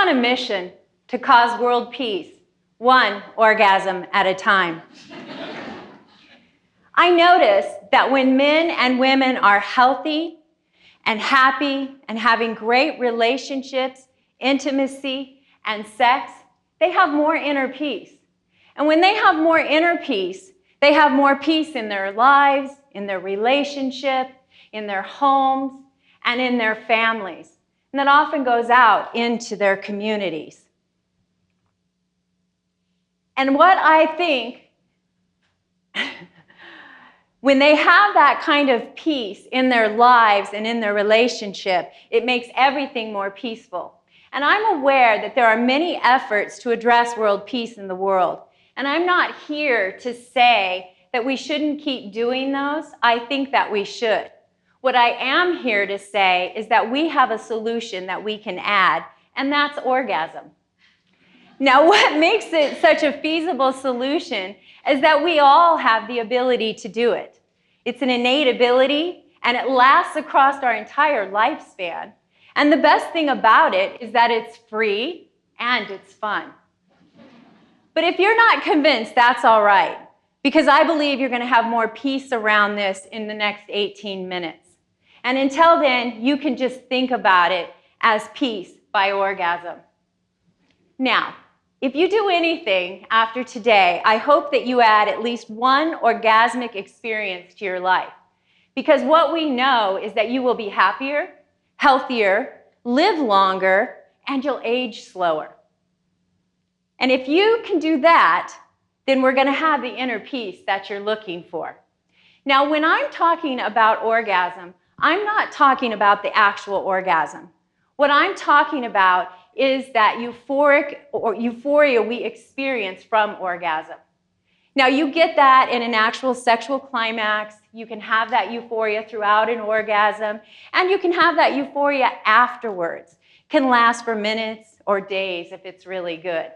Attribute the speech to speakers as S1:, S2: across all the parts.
S1: on a mission to cause world peace, one orgasm at a time. I notice that when men and women are healthy and happy and having great relationships, intimacy, and sex, they have more inner peace. And when they have more inner peace, they have more peace in their lives, in their relationship, in their homes, and in their families. And that often goes out into their communities. And what I think, when they have that kind of peace in their lives and in their relationship, it makes everything more peaceful. And I'm aware that there are many efforts to address world peace in the world. And I'm not here to say that we shouldn't keep doing those. I think that we should. What I am here to say is that we have a solution that we can add, and that's orgasm. Now, what makes it such a feasible solution is that we all have the ability to do it. It's an innate ability, and it lasts across our entire lifespan. And the best thing about it is that it's free and it's fun. But if you're not convinced, that's all right, because I believe you're going to have more peace around this in the next 18 minutes. And until then, you can just think about it as peace by orgasm. Now, if you do anything after today, I hope that you add at least one orgasmic experience to your life. Because what we know is that you will be happier, healthier, live longer, and you'll age slower. And if you can do that, then we're going to have the inner peace that you're looking for. Now, when I'm talking about orgasm, I'm not talking about the actual orgasm. What I'm talking about is that euphoria we experience from orgasm. Now, you get that in an actual sexual climax. You can have that euphoria throughout an orgasm, and you can have that euphoria afterwards. It can last for minutes or days if it's really good.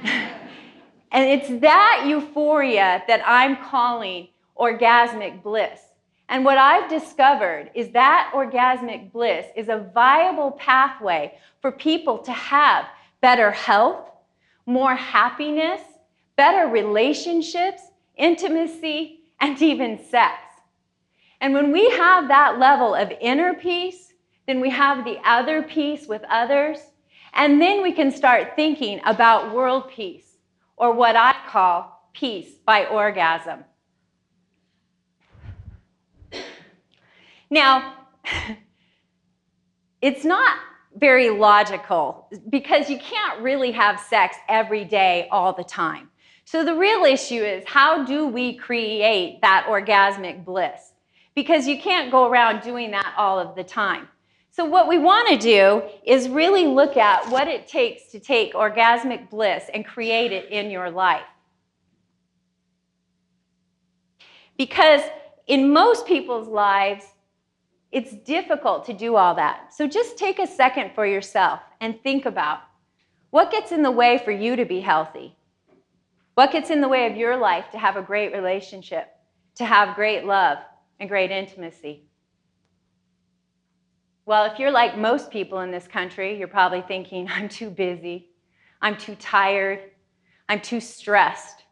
S1: And it's that euphoria that I'm calling orgasmic bliss. And what I've discovered is that orgasmic bliss is a viable pathway for people to have better health, more happiness, better relationships, intimacy, and even sex. And when we have that level of inner peace, then we have the other peace with others, and then we can start thinking about world peace, or what I call peace by orgasm. Now, it's not very logical because you can't really have sex every day all the time. So the real issue is, how do we create that orgasmic bliss? Because you can't go around doing that all of the time. So what we want to do is really look at what it takes to take orgasmic bliss and create it in your life. Because in most people's lives, it's difficult to do all that. So just take a second for yourself and think about what gets in the way for you to be healthy. What gets in the way of your life to have a great relationship, to have great love and great intimacy? Well, if you're like most people in this country, you're probably thinking, I'm too busy, I'm too tired, I'm too stressed.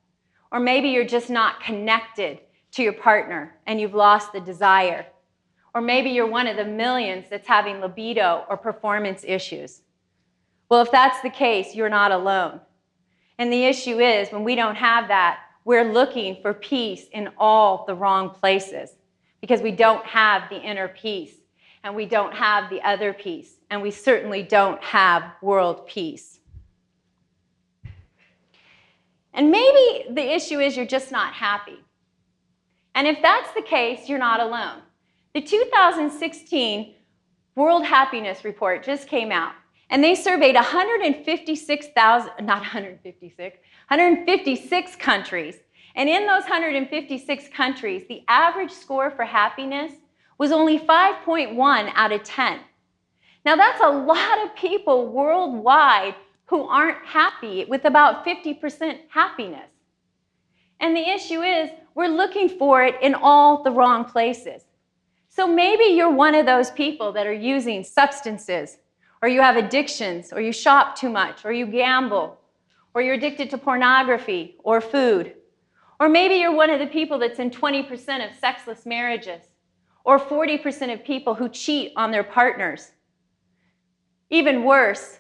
S1: Or maybe you're just not connected to your partner and you've lost the desire. Or maybe you're one of the millions that's having libido or performance issues. Well, if that's the case, you're not alone. And the issue is, when we don't have that, we're looking for peace in all the wrong places, because we don't have the inner peace, and we don't have the other peace, and we certainly don't have world peace. And maybe the issue is you're just not happy. And if that's the case, you're not alone. The 2016 World Happiness Report just came out, and they surveyed 156 countries. And in those 156 countries, the average score for happiness was only 5.1 out of 10. Now, that's a lot of people worldwide who aren't happy, with about 50% happiness. And the issue is, we're looking for it in all the wrong places. So maybe you're one of those people that are using substances, or you have addictions, or you shop too much, or you gamble, or you're addicted to pornography or food. Or maybe you're one of the people that's in 20% of sexless marriages, or 40% of people who cheat on their partners. Even worse,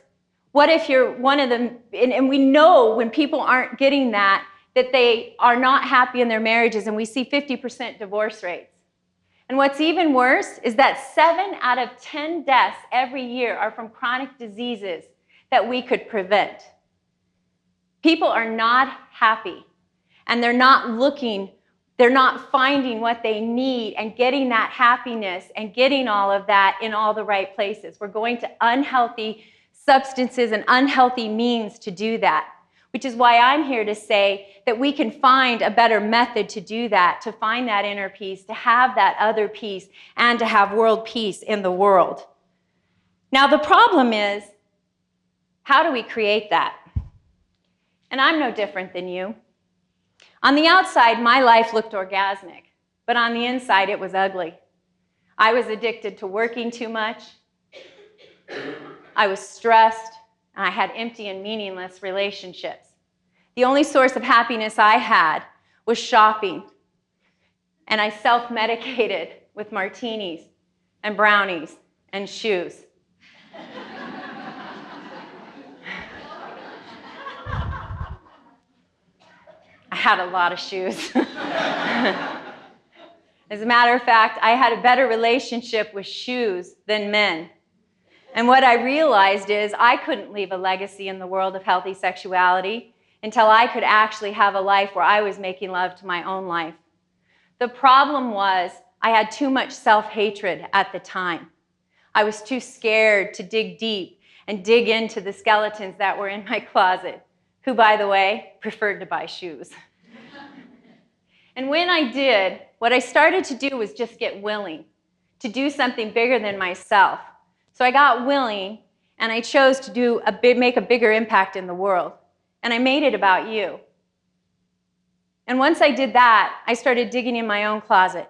S1: what if you're one of them, and we know when people aren't getting that they are not happy in their marriages, and we see 50% divorce rates. And what's even worse is that 7 out of 10 deaths every year are from chronic diseases that we could prevent. People are not happy, and they're not finding what they need and getting that happiness and getting all of that in all the right places. We're going to unhealthy substances and unhealthy means to do that, which is why I'm here to say that we can find a better method to do that, to find that inner peace, to have that other peace, and to have world peace in the world. Now, the problem is, how do we create that? And I'm no different than you. On the outside, my life looked orgasmic, but on the inside, it was ugly. I was addicted to working too much. I was stressed, and I had empty and meaningless relationships. The only source of happiness I had was shopping, and I self-medicated with martinis and brownies and shoes. I had a lot of shoes. As a matter of fact, I had a better relationship with shoes than men. And what I realized is I couldn't leave a legacy in the world of healthy sexuality until I could actually have a life where I was making love to my own life. The problem was I had too much self-hatred at the time. I was too scared to dig deep and dig into the skeletons that were in my closet, who, by the way, preferred to buy shoes. And when I did, what I started to do was just get willing to do something bigger than myself. So I got willing, and I chose to make a bigger impact in the world. And I made it about you. And once I did that, I started digging in my own closet,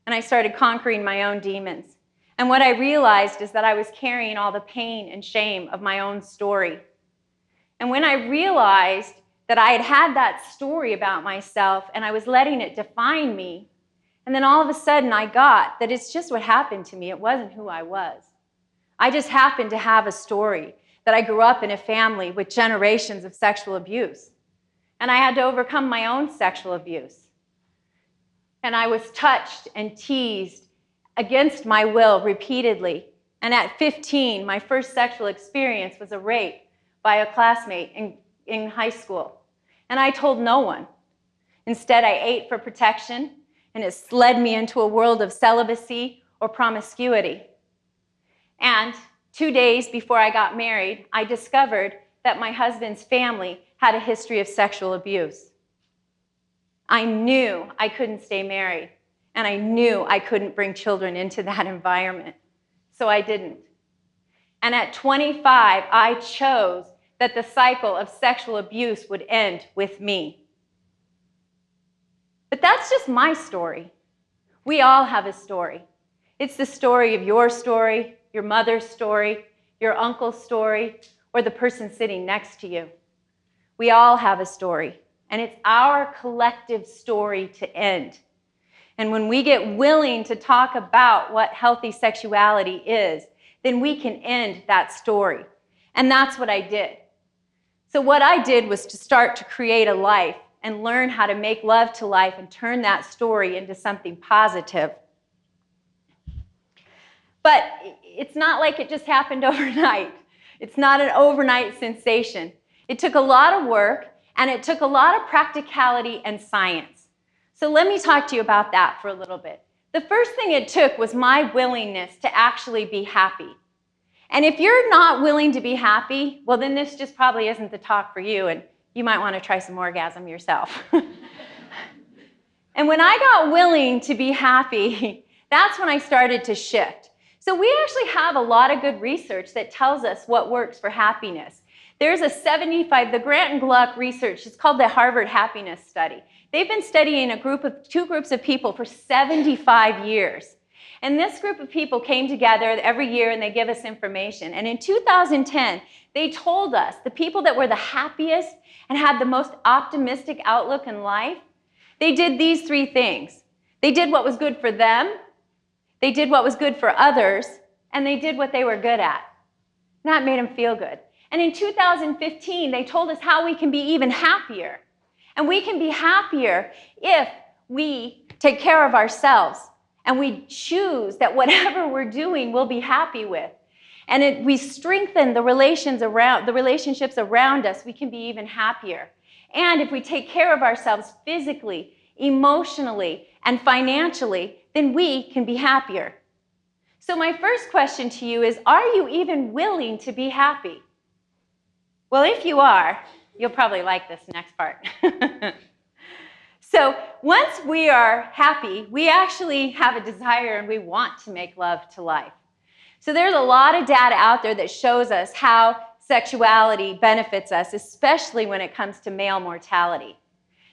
S1: and I started conquering my own demons. And what I realized is that I was carrying all the pain and shame of my own story. And when I realized that I had had that story about myself and I was letting it define me, and then all of a sudden I got that it's just what happened to me. It wasn't who I was. I just happened to have a story that I grew up in a family with generations of sexual abuse. And I had to overcome my own sexual abuse. And I was touched and teased against my will repeatedly. And at 15, my first sexual experience was a rape by a classmate in high school. And I told no one. Instead, I ate for protection, and it led me into a world of celibacy or promiscuity. And 2 days before I got married, I discovered that my husband's family had a history of sexual abuse. I knew I couldn't stay married, and I knew I couldn't bring children into that environment. So I didn't. And at 25, I chose that the cycle of sexual abuse would end with me. But that's just my story. We all have a story. It's the story of your story, your mother's story, your uncle's story, or the person sitting next to you. We all have a story, and it's our collective story to end. And when we get willing to talk about what healthy sexuality is, then we can end that story. And that's what I did. So what I did was to start to create a life and learn how to make love to life and turn that story into something positive. But it's not like it just happened overnight. It's not an overnight sensation. It took a lot of work, and it took a lot of practicality and science. So let me talk to you about that for a little bit. The first thing it took was my willingness to actually be happy. And if you're not willing to be happy, well, then this just probably isn't the talk for you, and you might want to try some orgasm yourself. And when I got willing to be happy, that's when I started to shift. So we actually have a lot of good research that tells us what works for happiness. There's the Grant and Gluck research, it's called the Harvard Happiness Study. They've been studying two groups of people for 75 years. And this group of people came together every year and they give us information. And in 2010, they told us the people that were the happiest and had the most optimistic outlook in life, they did these three things. They did what was good for them, they did what was good for others, and they did what they were good at. And that made them feel good. And in 2015, they told us how we can be even happier. And we can be happier if we take care of ourselves and we choose that whatever we're doing we'll be happy with. And we strengthen the relationships around us, we can be even happier. And if we take care of ourselves physically, emotionally, and financially, then we can be happier. So my first question to you is, are you even willing to be happy? Well, if you are, you'll probably like this next part. So once we are happy, we actually have a desire and we want to make love to life. So there's a lot of data out there that shows us how sexuality benefits us, especially when it comes to male mortality.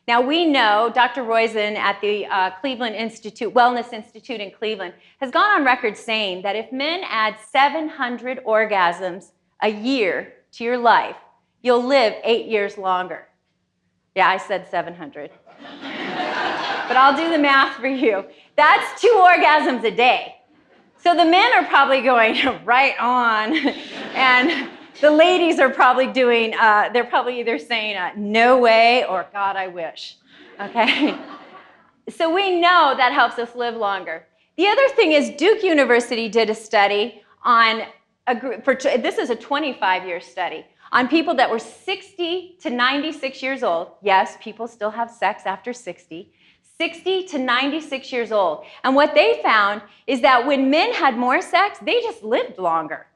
S1: Now we know Dr. Roizen at the Cleveland Institute, Wellness Institute in Cleveland, has gone on record saying that if men add 700 orgasms a year to your life, you'll live 8 years longer. Yeah, I said 700. But I'll do the math for you. That's 2 orgasms a day. So the men are probably going right on, and the ladies are probably doing, they're probably either saying no way or God, I wish. Okay? So we know that helps us live longer. The other thing is Duke University did a study on a group, this is a 25-year study, on people that were 60 to 96 years old. Yes, people still have sex after 60. 60 to 96 years old. And what they found is that when men had more sex, they just lived longer.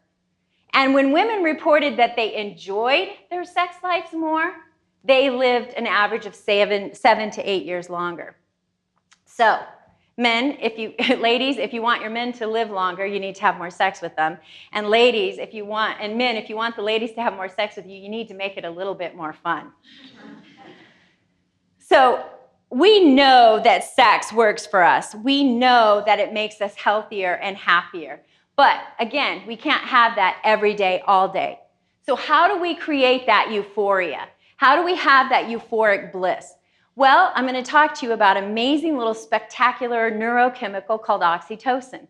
S1: And when women reported that they enjoyed their sex lives more, they lived an average of 7 to 8 years longer. So, men, ladies, if you want your men to live longer, you need to have more sex with them. And ladies, men, if you want the ladies to have more sex with you, you need to make it a little bit more fun. So, we know that sex works for us. We know that it makes us healthier and happier. But again, we can't have that every day, all day. So how do we create that euphoria? How do we have that euphoric bliss? Well, I'm going to talk to you about an amazing little spectacular neurochemical called oxytocin.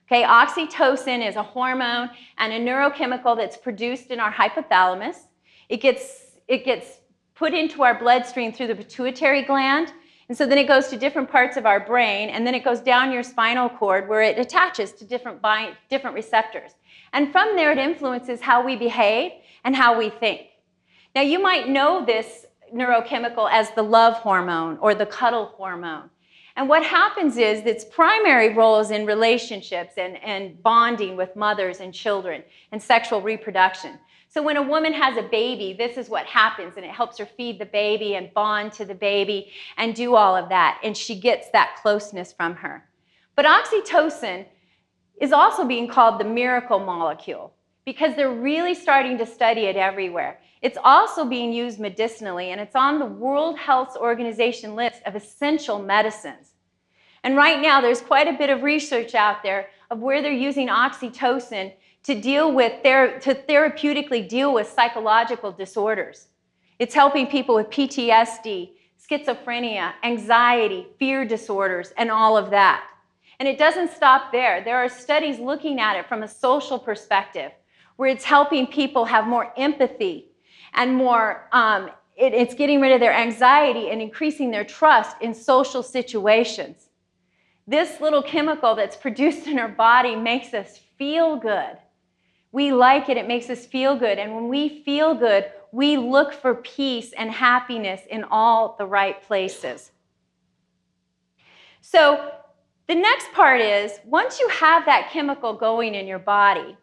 S1: Okay, oxytocin is a hormone and a neurochemical that's produced in our hypothalamus. It gets put into our bloodstream through the pituitary gland, and so then it goes to different parts of our brain, and then it goes down your spinal cord where it attaches to different receptors. And from there, it influences how we behave and how we think. Now, you might know this neurochemical as the love hormone or the cuddle hormone. And what happens is its primary role is in relationships and bonding with mothers and children and sexual reproduction. So when a woman has a baby, this is what happens, and it helps her feed the baby and bond to the baby and do all of that, and she gets that closeness from her. But oxytocin is also being called the miracle molecule because they're really starting to study it everywhere. It's also being used medicinally, and it's on the World Health Organization list of essential medicines. And right now, there's quite a bit of research out there of where they're using oxytocin to therapeutically deal with psychological disorders. It's helping people with PTSD, schizophrenia, anxiety, fear disorders, and all of that. And it doesn't stop there. There are studies looking at it from a social perspective, where it's helping people have more empathy and more, it's getting rid of their anxiety and increasing their trust in social situations. This little chemical that's produced in our body makes us feel good. We like it, it makes us feel good. And when we feel good, we look for peace and happiness in all the right places. So the next part is, once you have that chemical going in your body,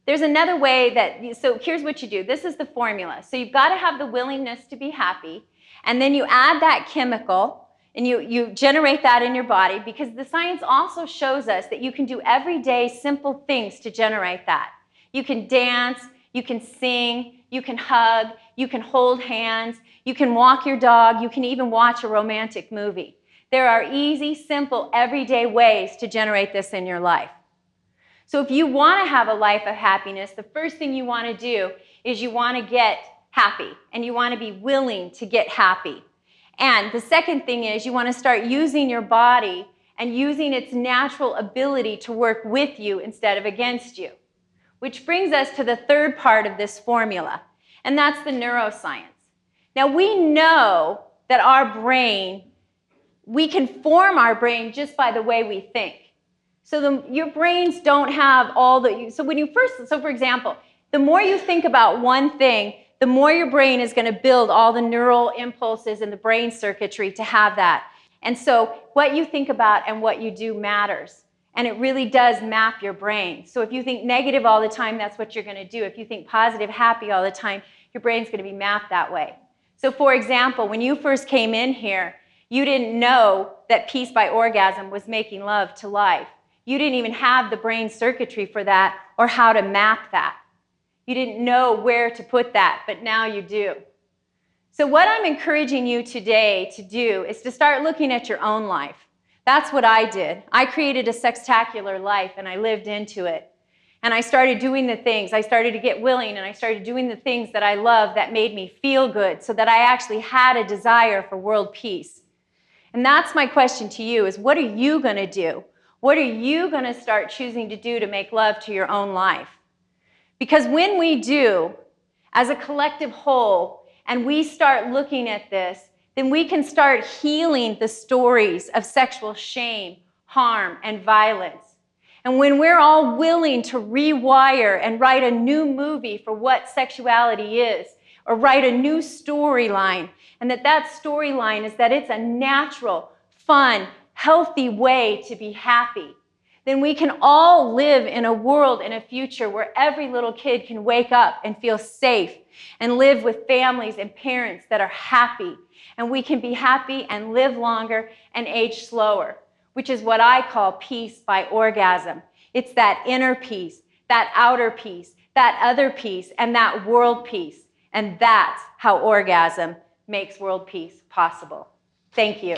S1: there's another way so here's what you do. This is the formula. So you've got to have the willingness to be happy, and then you add that chemical, and you generate that in your body, because the science also shows us that you can do everyday simple things to generate that. You can dance, you can sing, you can hug, you can hold hands, you can walk your dog, you can even watch a romantic movie. There are easy, simple, everyday ways to generate this in your life. So if you want to have a life of happiness, the first thing you want to do is you want to get happy, and you want to be willing to get happy. And the second thing is you want to start using your body and using its natural ability to work with you instead of against you. Which brings us to the third part of this formula, and that's the neuroscience. Now we know that our brain, we can form our brain just by the way we think. So your brains don't have all the, so for example, the more you think about one thing, the more your brain is going to build all the neural impulses in the brain circuitry to have that. And so what you think about and what you do matters. And it really does map your brain. So if you think negative all the time, that's what you're going to do. If you think positive, happy all the time, your brain's going to be mapped that way. So for example, when you first came in here, you didn't know that peace by orgasm was making love to life. You didn't even have the brain circuitry for that or how to map that. You didn't know where to put that, but now you do. So what I'm encouraging you today to do is to start looking at your own life. That's what I did. I created a sextacular life and I lived into it. And I started doing the things. I started to get willing and I started doing the things that I love that made me feel good so that I actually had a desire for world peace. And that's my question to you is what are you going to do? What are you going to start choosing to do to make love to your own life? Because when we do, as a collective whole, and we start looking at this, then we can start healing the stories of sexual shame, harm, and violence. And when we're all willing to rewire and write a new movie for what sexuality is, or write a new storyline, and that storyline is that it's a natural, fun, healthy way to be happy, then we can all live in a world, in a future where every little kid can wake up and feel safe and live with families and parents that are happy. And we can be happy and live longer and age slower, which is what I call peace by orgasm. It's that inner peace, that outer peace, that other peace, and that world peace. And that's how orgasm makes world peace possible. Thank you.